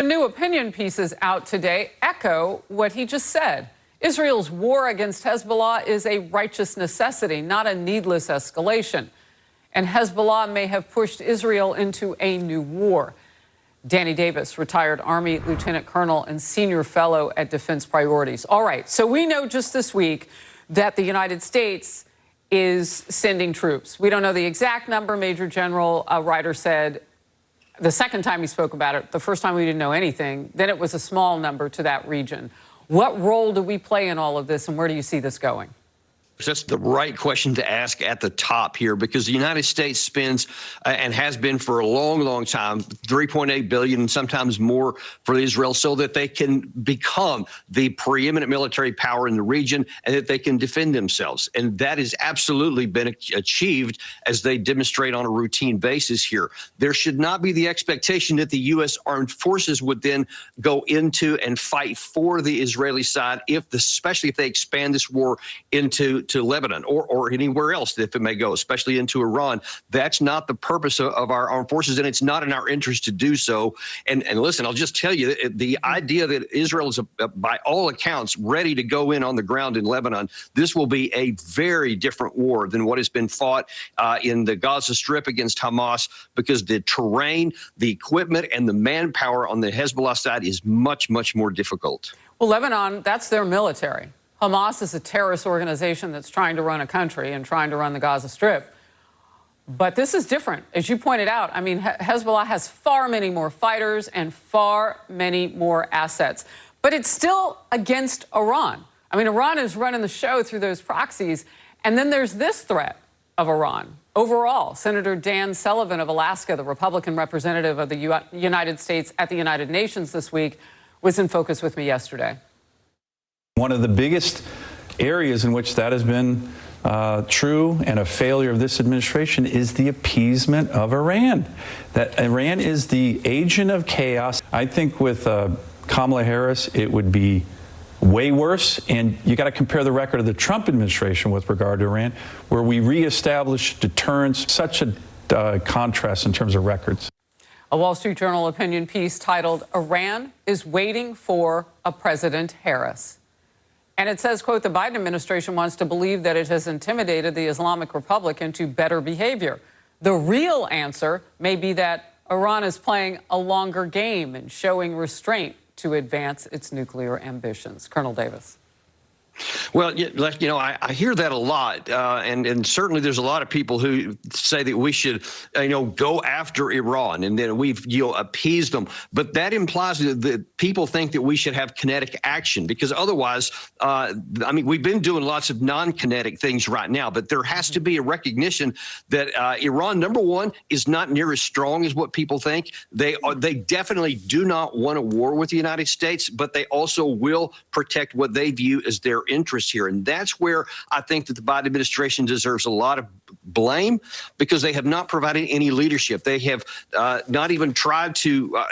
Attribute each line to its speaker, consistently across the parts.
Speaker 1: new opinion pieces out today echo what he just said. Israel's war against Hezbollah is a righteous necessity, not a needless escalation. And Hezbollah may have pushed Israel into a new war. Danny Davis, retired Army Lieutenant Colonel and Senior Fellow at Defense Priorities. All right, so we know just this week that the United States is sending troops. We don't know the exact number. Major General Ryder said the second time he spoke about it, the first time we didn't know anything, then it was a small number to that region. What role do we play in all of this, and where do you see this going?
Speaker 2: That's the right question to ask at the top here, because the United States spends and has been for a long, long time, $3.8 billion and sometimes more for Israel, so that they can become the preeminent military power in the region and that they can defend themselves. And that has absolutely been achieved as they demonstrate on a routine basis here. There should not be the expectation that the U.S. armed forces would then go into and fight for the Israeli side, especially if they expand this war into Lebanon or anywhere else, if it may go, especially into Iran. That's not the purpose of our armed forces, and it's not in our interest to do so. And listen, I'll just tell you, the idea that Israel is, by all accounts, ready to go in on the ground in Lebanon, this will be a very different war than what has been fought in the Gaza Strip against Hamas, because the terrain, the equipment, and the manpower on the Hezbollah side is much, much more difficult.
Speaker 1: Well, Lebanon, that's their military. Hamas is a terrorist organization that's trying to run a country and trying to run the Gaza Strip. But this is different. As you pointed out, I mean, Hezbollah has far many more fighters and far many more assets. But it's still against Iran. I mean, Iran is running the show through those proxies. And then there's this threat of Iran. Overall, Senator Dan Sullivan of Alaska, the Republican representative of the United States at the United Nations this week, was in focus with me yesterday.
Speaker 3: One of the biggest areas in which that has been true and a failure of this administration is the appeasement of Iran. That Iran is the agent of chaos. I think with Kamala Harris, it would be way worse. And you got to compare the record of the Trump administration with regard to Iran, where we reestablished deterrence, such a contrast in terms of records.
Speaker 1: A Wall Street Journal opinion piece titled, "Iran is Waiting for a President Harris." And it says, quote, the Biden administration wants to believe that it has intimidated the Islamic Republic into better behavior. The real answer may be that Iran is playing a longer game and showing restraint to advance its nuclear ambitions. Colonel Davis.
Speaker 2: Well, you know, I hear that a lot, and certainly there's a lot of people who say that we should, go after Iran and then we've, appeased them. But that implies that people think that we should have kinetic action, because otherwise, I mean, we've been doing lots of non-kinetic things right now, but there has to be a recognition that Iran, number one, is not near as strong as what people think. They definitely do not want a war with the United States, but they also will protect what they view as their interest here. And that's where I think that the Biden administration deserves a lot of blame, because they have not provided any leadership. They have not even tried to,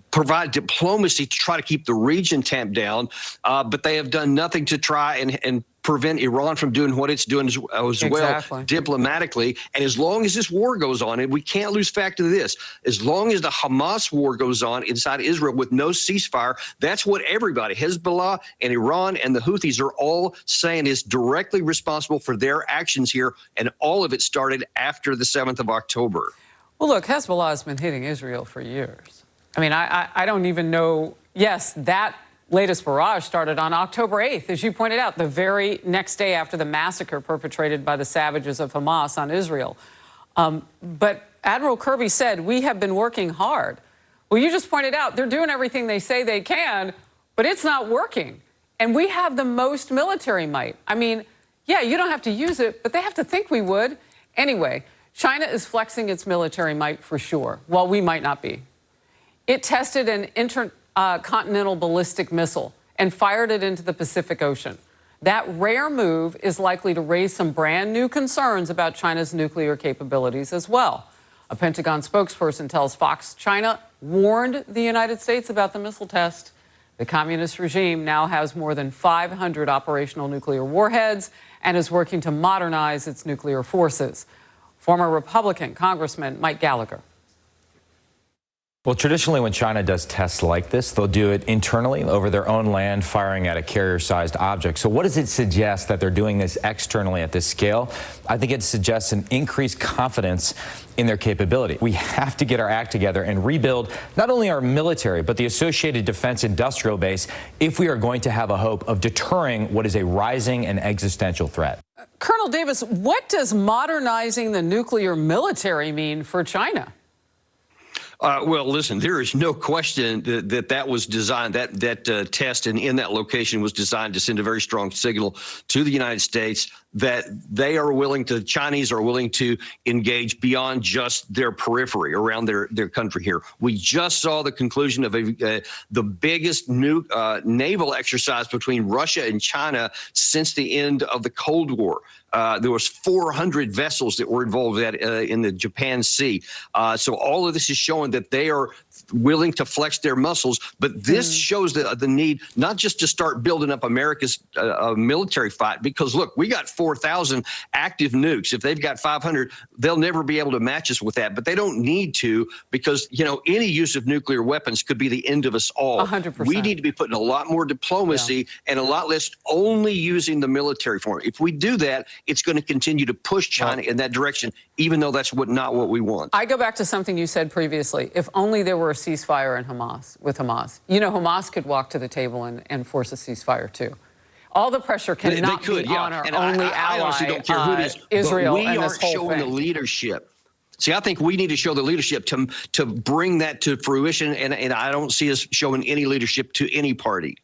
Speaker 2: provide diplomacy to try to keep the region tamped down, but they have done nothing to try and prevent Iran from doing what it's doing as well diplomatically. And as long as this war goes on, and we can't lose fact of this, as long as the Hamas war goes on inside Israel with no ceasefire, that's what everybody, Hezbollah and Iran and the Houthis, are all saying is directly responsible for their actions here. And all of it started after the 7th of October.
Speaker 1: Well, look, Hezbollah has been hitting Israel for years. I mean, I don't even know. Yes, that latest barrage started on October 8th, as you pointed out, the very next day after the massacre perpetrated by the savages of Hamas on Israel. But Admiral Kirby said, we have been working hard. Well, you just pointed out they're doing everything they say they can, but it's not working. And we have the most military might. I mean, yeah, you don't have to use it, but they have to think we would. Anyway, China is flexing its military might for sure, while we might not be. It tested an intercontinental ballistic missile and fired it into the Pacific Ocean. That rare move is likely to raise some brand new concerns about China's nuclear capabilities as well. A Pentagon spokesperson tells Fox China warned the United States about the missile test. The communist regime now has more than 500 operational nuclear warheads and is working to modernize its nuclear forces. Former Republican Congressman Mike Gallagher.
Speaker 4: Well, traditionally, when China does tests like this, they'll do it internally over their own land, firing at a carrier-sized object. So what does it suggest that they're doing this externally at this scale? I think it suggests an increased confidence in their capability. We have to get our act together and rebuild not only our military, but the associated defense industrial base if we are going to have a hope of deterring what is a rising and existential threat.
Speaker 1: Colonel Davis, what does modernizing the nuclear military mean for China?
Speaker 2: Well, listen, there is no question that was designed, that test and in that location was designed to send a very strong signal to the United States that they are willing to, Chinese are willing to engage beyond just their periphery around their country here. We just saw the conclusion of the biggest naval exercise between Russia and China since the end of the Cold War. There was 400 vessels that were involved in the Japan Sea. So all of this is showing that they are willing to flex their muscles. But this shows the need not just to start building up America's military fight, because look, we got 4,000 active nukes. If they've got 500, they'll never be able to match us with that. But they don't need to, because, you know, any use of nuclear weapons could be the end of us all.
Speaker 1: 100%.
Speaker 2: We need to be putting a lot more diplomacy and a lot less only using the military form. If we do that, it's going to continue to push China in that direction, even though that's not what we want.
Speaker 1: I go back to something you said previously. If only there were a ceasefire in with Hamas. You know, Hamas could walk to the table and force a ceasefire too. All the pressure cannot be on our only ally,
Speaker 2: I honestly don't care who it is,
Speaker 1: Israel.
Speaker 2: But we aren't showing the leadership. See, I think we need to show the leadership to bring that to fruition, and I don't see us showing any leadership to any party.